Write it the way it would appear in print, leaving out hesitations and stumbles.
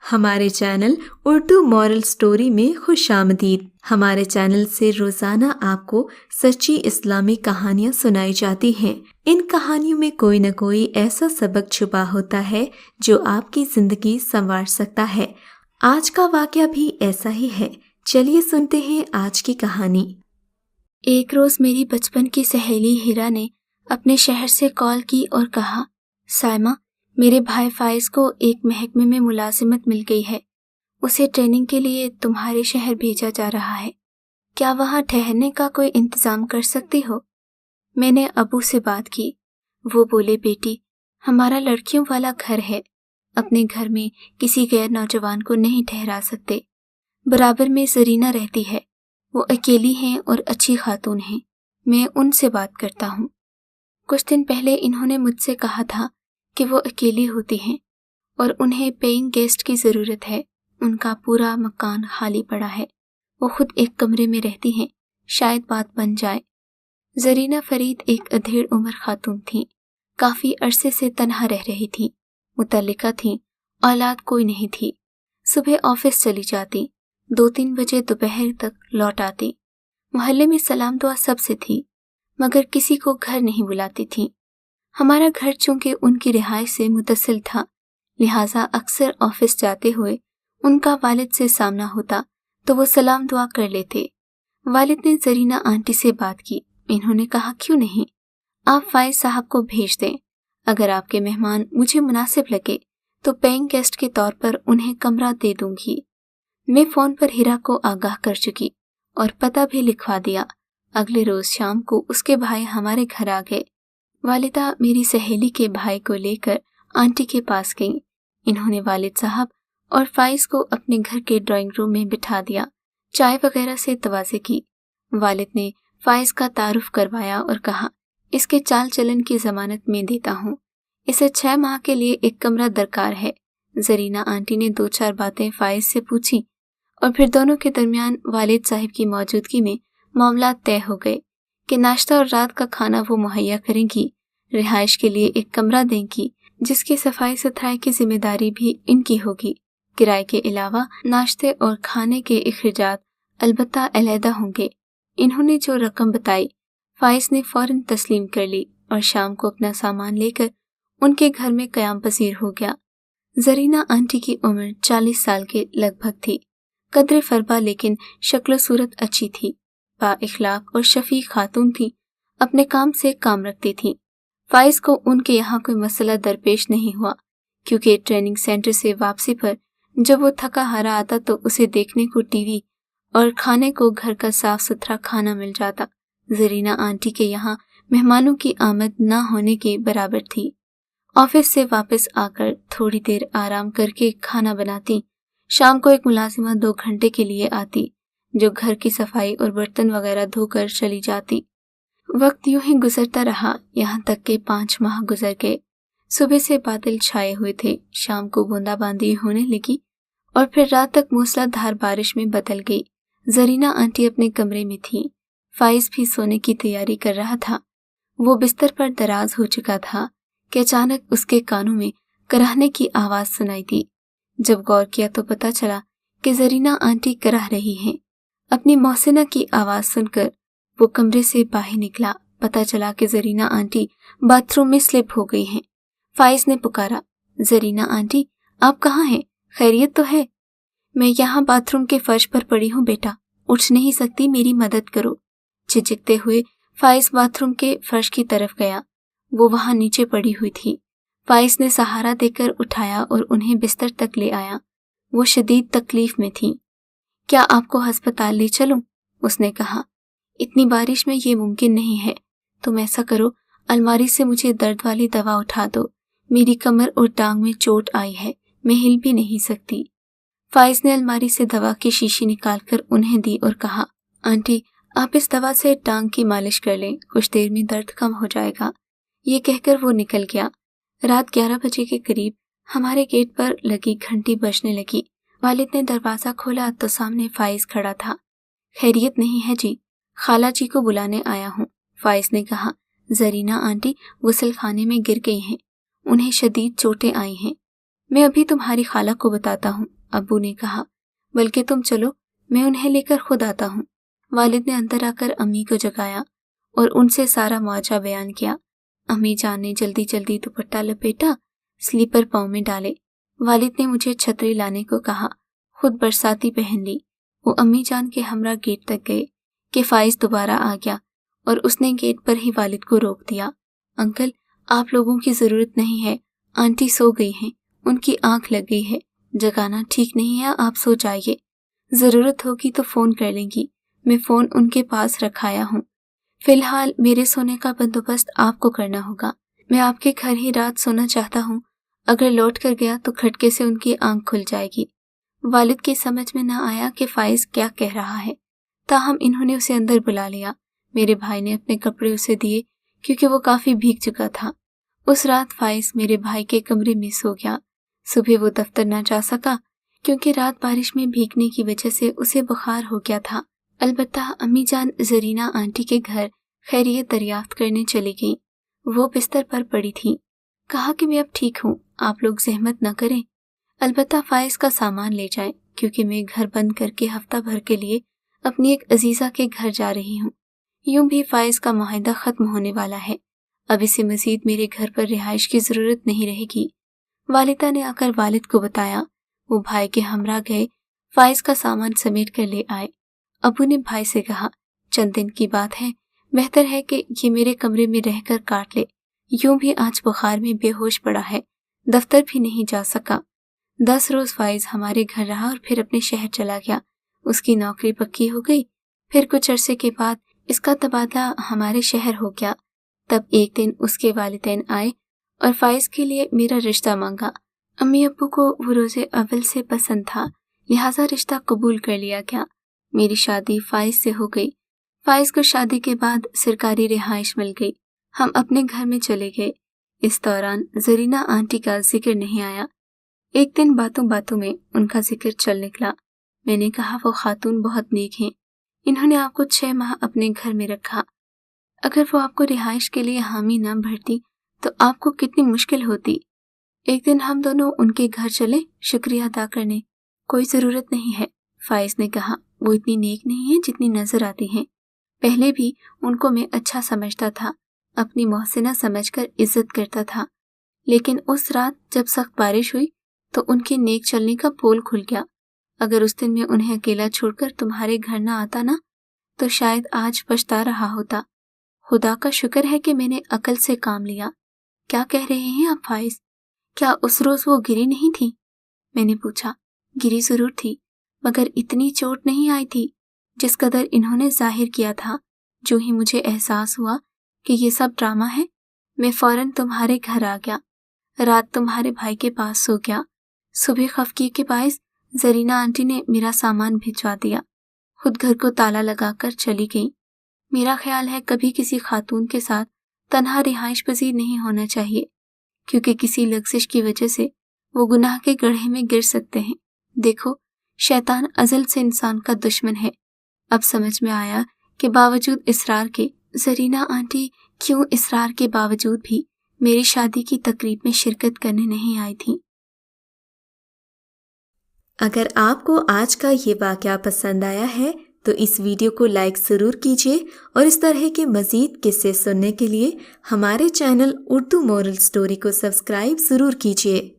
ہمارے channel Urdu moral story میں خوش آمدید۔ ہمارے چینل سے روزانہ آپ کو سچی اسلامی کہانیاں سنائی جاتی ہیں۔ ان کہانیوں میں کوئی نہ کوئی ایسا سبق چھپا ہوتا ہے جو آپ کی زندگی سنوار سکتا ہے۔ آج کا واقعہ بھی ایسا ہی ہے۔ چلیے سنتے ہیں آج کی کہانی۔ ایک روز میری بچپن کی سہیلی ہیرا نے اپنے شہر سے کال کی اور کہا، سائمہ، میرے بھائی فائز کو ایک محکمے میں ملازمت مل گئی ہے۔ اسے ٹریننگ کے لیے تمہارے شہر بھیجا جا رہا ہے۔ کیا وہاں ٹھہرنے کا کوئی انتظام کر سکتی ہو؟ میں نے ابو سے بات کی۔ وہ بولے، بیٹی، ہمارا لڑکیوں والا گھر ہے۔ اپنے گھر میں کسی غیر نوجوان کو نہیں ٹھہرا سکتے۔ برابر میں زرینہ رہتی ہے۔ وہ اکیلی ہیں اور اچھی خاتون ہیں۔ میں ان سے بات کرتا ہوں۔ کچھ دن پہلے انہوں نے مجھ سے کہا تھا کہ وہ اکیلی ہوتی ہیں اور انہیں پیئنگ گیسٹ کی ضرورت ہے۔ ان کا پورا مکان خالی پڑا ہے۔ وہ خود ایک کمرے میں رہتی ہیں۔ شاید بات بن جائے۔ زرینہ فرید ایک ادھیڑ عمر خاتون تھیں۔ کافی عرصے سے تنہا رہ رہی تھیں۔ مطلقہ تھیں۔ اولاد کوئی نہیں تھی۔ صبح آفس چلی جاتی، 2-3 بجے دوپہر تک لوٹ آتی۔ محلے میں سلام دعا سب سے تھی، مگر کسی کو گھر نہیں بلاتی تھی۔ ہمارا گھر چونکہ ان کی رہائش سے متصل تھا، لہٰذا اکثر آفس جاتے ہوئے ان کا والد سے سامنا ہوتا تو وہ سلام دعا کر لیتے۔ والد نے زرینہ آنٹی سے بات کی۔ انہوں نے کہا، کیوں نہیں، آپ فائز صاحب کو بھیج دیں۔ اگر آپ کے مہمان مجھے مناسب لگے تو پیئنگ گیسٹ کے طور پر انہیں کمرہ دے دوں گی۔ میں فون پر ہیرا کو آگاہ کر چکی اور پتہ بھی لکھوا دیا۔ اگلے روز شام کو اس کے بھائی ہمارے گھر آ گئے۔ والدہ میری سہیلی کے بھائی کو لے کر آنٹی کے پاس گئیں۔ انہوں نے والد صاحب اور فائز کو اپنے گھر کے ڈرائنگ روم میں بٹھا دیا۔ چائے وغیرہ سے توازے کی۔ والد نے فائز کا تعارف کروایا اور کہا، اس کے چال چلن کی ضمانت میں دیتا ہوں۔ اسے 6 ماہ کے لیے ایک کمرہ درکار ہے۔ زرینہ آنٹی نے 2-4 باتیں فائز سے پوچھی اور پھر دونوں کے درمیان والد صاحب کی موجودگی میں معاملات طے ہو گئے کہ ناشتہ اور رات کا کھانا وہ مہیا کریں گی، رہائش کے لیے ایک کمرہ دیں گی جس کی صفائی ستھرائی کی ذمہ داری بھی ان کی ہوگی۔ کرائے کے علاوہ ناشتے اور کھانے کے اخراجات البتہ علیحدہ ہوں گے۔ انہوں نے جو رقم بتائی، فائز نے فوراً تسلیم کر لی اور شام کو اپنا سامان لے کر ان کے گھر میں قیام پذیر ہو گیا۔ زرینہ آنٹی کی عمر 40 سال کے لگ بھگ تھی۔ قدر فربا لیکن شکل و صورت اچھی تھی۔ با اخلاق اور شفیق خاتون تھی۔ اپنے کام سے کام رکھتی تھی۔ فائز کو ان کے یہاں کوئی مسئلہ درپیش نہیں ہوا، کیونکہ ٹریننگ سینٹر سے واپسی پر جب وہ تھکا ہارا آتا تو اسے دیکھنے کو ٹی وی اور کھانے کو گھر کا صاف ستھرا کھانا مل جاتا۔ زرینہ آنٹی کے یہاں مہمانوں کی آمد نہ ہونے کے برابر تھی۔ آفس سے واپس آ کر تھوڑی دیر آرام کر کے کھانا بناتی۔ شام کو ایک ملازمہ 2 گھنٹے کے لیے آتی جو گھر کی صفائی اور برتن وغیرہ دھو کر چلی جاتی۔ وقت یوں ہی گزرتا رہا، یہاں تک کہ 5 ماہ گزر گئے۔ صبح سے بادل چھائے ہوئے تھے، شام کو بوندا باندی ہونے لگی اور پھر رات تک موسلا دھار بارش میں بدل گئی۔ زرینہ آنٹی اپنے کمرے میں تھی۔ فائز بھی سونے کی تیاری کر رہا تھا۔ وہ بستر پر دراز ہو چکا تھا کہ اچانک اس کے کانوں میں کراہنے کی آواز سنائی دی۔ جب غور کیا تو پتہ چلا کہ زرینہ آنٹی کراہ رہی ہیں۔ اپنی محسنہ کی آواز سن کر وہ کمرے سے باہر نکلا۔ پتہ چلا کہ زرینہ آنٹی باتھ روم میں سلپ ہو گئی ہیں۔ فائز نے پکارا، زرینہ آنٹی، آپ کہاں ہیں؟ خیریت تو ہے؟ میں یہاں باتھ روم کے فرش پر پڑی ہوں بیٹا، اٹھ نہیں سکتی، میری مدد کرو۔ جھجکتے ہوئے فائز باتھ روم کے فرش کی طرف گیا۔ وہ وہاں نیچے پڑی ہوئی تھی۔ فائز نے سہارا دے کر اٹھایا اور انہیں بستر تک لے آیا۔ وہ شدید تکلیف میں تھیں۔ کیا آپ کو ہسپتال لے چلوں؟ اس نے کہا۔ اتنی بارش میں یہ ممکن نہیں ہے۔ تم ایسا کرو، الماری سے مجھے درد والی دوا اٹھا دو۔ میری کمر اور ٹانگ میں چوٹ آئی ہے، میں ہل بھی نہیں سکتی۔ فائز نے الماری سے دوا کی شیشی نکال کر انہیں دی اور کہا، آنٹی، آپ اس دوا سے ٹانگ کی مالش کر لیں، کچھ دیر میں درد کم ہو جائے گا۔ یہ کہہ کر وہ نکل گیا۔ رات 11 بجے کے قریب ہمارے گیٹ پر لگی گھنٹی بجنے لگی۔ والد نے دروازہ کھولا تو سامنے فائز کھڑا تھا۔ خیریت نہیں ہے جی، خالہ جی کو بلانے آیا ہوں۔ فائز نے کہا، زرینہ آنٹی غسل خانے میں گر گئی ہیں، انہیں شدید چوٹیں آئی ہیں۔ میں ابھی تمہاری خالہ کو بتاتا ہوں، ابو نے کہا، بلکہ تم چلو، میں انہیں لے کر خود آتا ہوں۔ والد نے اندر آ کر امی کو جگایا اور ان سے سارا معجزہ بیان کیا۔ امی جان نے جلدی جلدی دوپٹہ لپیٹا، سلیپر پاؤں میں ڈالے۔ والد نے مجھے چھتری لانے کو کہا، خود برساتی پہن لی۔ وہ امی جان کے ہمراہ گیٹ تک گئے کہ فائز دوبارہ آ گیا اور اس نے گیٹ پر ہی والد کو روک دیا۔ انکل، آپ لوگوں کی ضرورت نہیں ہے، آنٹی سو گئی ہیں، ان کی آنکھ لگ گئی ہے، جگانا ٹھیک نہیں ہے، آپ سو جائیے، ضرورت ہوگی تو فون کر لیں گی، میں فون ان کے پاس رکھایا ہوں۔ فی الحال میرے سونے کا بندوبست آپ کو کرنا ہوگا، میں آپ کے گھر ہی رات سونا چاہتا ہوں، اگر لوٹ کر گیا تو کھٹکے سے ان کی آنکھ کھل جائے گی۔ والد کی سمجھ میں نہ آیا کہ فائز کیا کہہ رہا ہے، تاہم انہوں نے اسے اندر بلا لیا۔ میرے بھائی نے اپنے کپڑے اسے دیے کیونکہ وہ کافی بھیگ چکا تھا۔ اس رات فائز میرے بھائی کے کمرے میں سو گیا۔ صبح وہ دفتر نہ جا سکا کیونکہ رات بارش میں بھیگنے کی وجہ سے اسے بخار ہو گیا تھا۔ البتہ امی جان زرینہ آنٹی کے گھر خیریت دریافت کرنے چلی گئیں۔ وہ بستر پر پڑی تھی۔ کہا کہ میں اب ٹھیک ہوں، آپ لوگ زحمت نہ کریں، البتہ فائز کا سامان لے جائیں کیونکہ میں گھر بند کر کے ہفتہ بھر کے لیے اپنی ایک عزیزہ کے گھر جا رہی ہوں۔ یوں بھی فائز کا معاہدہ ختم ہونے والا ہے، اب اسے مزید میرے گھر پر رہائش کی ضرورت نہیں رہے گی۔ والدہ نے آ کر والد کو بتایا۔ وہ بھائی کے ہمراہ گئے، فائز کا سامان سمیٹ کر لے آئے۔ ابو نے بھائی سے کہا، چند دن کی بات ہے، بہتر ہے کہ یہ میرے کمرے میں رہ کر کاٹ لے، یوں بھی آج بخار میں بے ہوش پڑا ہے، دفتر بھی نہیں جا سکا۔ 10 روز فائز ہمارے گھر رہا اور پھر اپنے شہر چلا گیا۔ اس کی نوکری پکی ہو گئی، پھر کچھ عرصے کے بعد اس کا تبادلہ ہمارے شہر ہو گیا۔ تب ایک دن اس کے والدین آئے اور فائز کے لیے میرا رشتہ مانگا۔ امی ابو کو وہ روز اول سے پسند تھا، لہٰذا رشتہ قبول کر لیا گیا۔ میری شادی فائز سے ہو گئی۔ فائز کو شادی کے بعد سرکاری رہائش مل گئی۔ ہم اپنے گھر میں چلے گئے۔ اس دوران زرینہ آنٹی کا ذکر نہیں آیا۔ ایک دن باتوں باتوں میں ان کا ذکر چل نکلا۔ میں نے کہا وہ خاتون بہت نیک ہیں، انہوں نے آپ کو 6 ماہ اپنے گھر میں رکھا، اگر وہ آپ کو رہائش کے لیے حامی نہ بھرتی تو آپ کو کتنی مشکل ہوتی۔ ایک دن ہم دونوں ان کے گھر چلے شکریہ ادا کرنے۔ کوئی ضرورت نہیں ہے، فائز نے کہا، وہ اتنی نیک نہیں ہے جتنی نظر آتی ہیں۔ پہلے بھی ان کو میں اچھا سمجھتا تھا، اپنی محسنہ سمجھ کر عزت کرتا تھا، لیکن اس رات جب سخت بارش ہوئی تو ان کے نیک چلنے کا پول کھل گیا۔ اگر اس دن میں انہیں اکیلا چھوڑ کر تمہارے گھر نہ آتا نا تو شاید آج پچھتا رہا ہوتا۔ خدا کا شکر ہے کہ میں نے عقل سے کام لیا۔ کیا کہہ رہے ہیں آپ فائز؟ کیا اس روز وہ گری نہیں تھی؟ میں نے پوچھا۔ گری ضرور تھی، مگر اتنی چوٹ نہیں آئی تھی جس قدر انہوں نے ظاہر کیا تھا۔ جو ہی مجھے احساس ہوا کہ یہ سب ڈرامہ ہے، میں فوراً تمہارے گھر آ گیا، رات تمہارے بھائی کے پاس سو گیا۔ صبح خفگی کے باعث زرینہ آنٹی نے میرا سامان بھجوا دیا، خود گھر کو تالا لگا کر چلی گئیں۔ میرا خیال ہے کبھی کسی خاتون کے ساتھ تنہا رہائش پذیر نہیں ہونا چاہیے، کیونکہ کسی لغزش کی وجہ سے وہ گناہ کے گڑھے میں گر سکتے ہیں۔ دیکھو، شیطان ازل سے انسان کا دشمن ہے۔ اب سمجھ میں آیا کہ باوجود اصرار کے زرینہ آنٹی کیوں اصرار کے باوجود بھی میری شادی کی تقریب میں شرکت کرنے نہیں آئی تھیں۔ اگر آپ کو آج کا یہ واقعہ پسند آیا ہے تو اس ویڈیو کو لائک ضرور کیجیے اور اس طرح کے مزید قصے سننے کے لیے ہمارے چینل اردو مورل سٹوری کو سبسکرائب ضرور کیجیے۔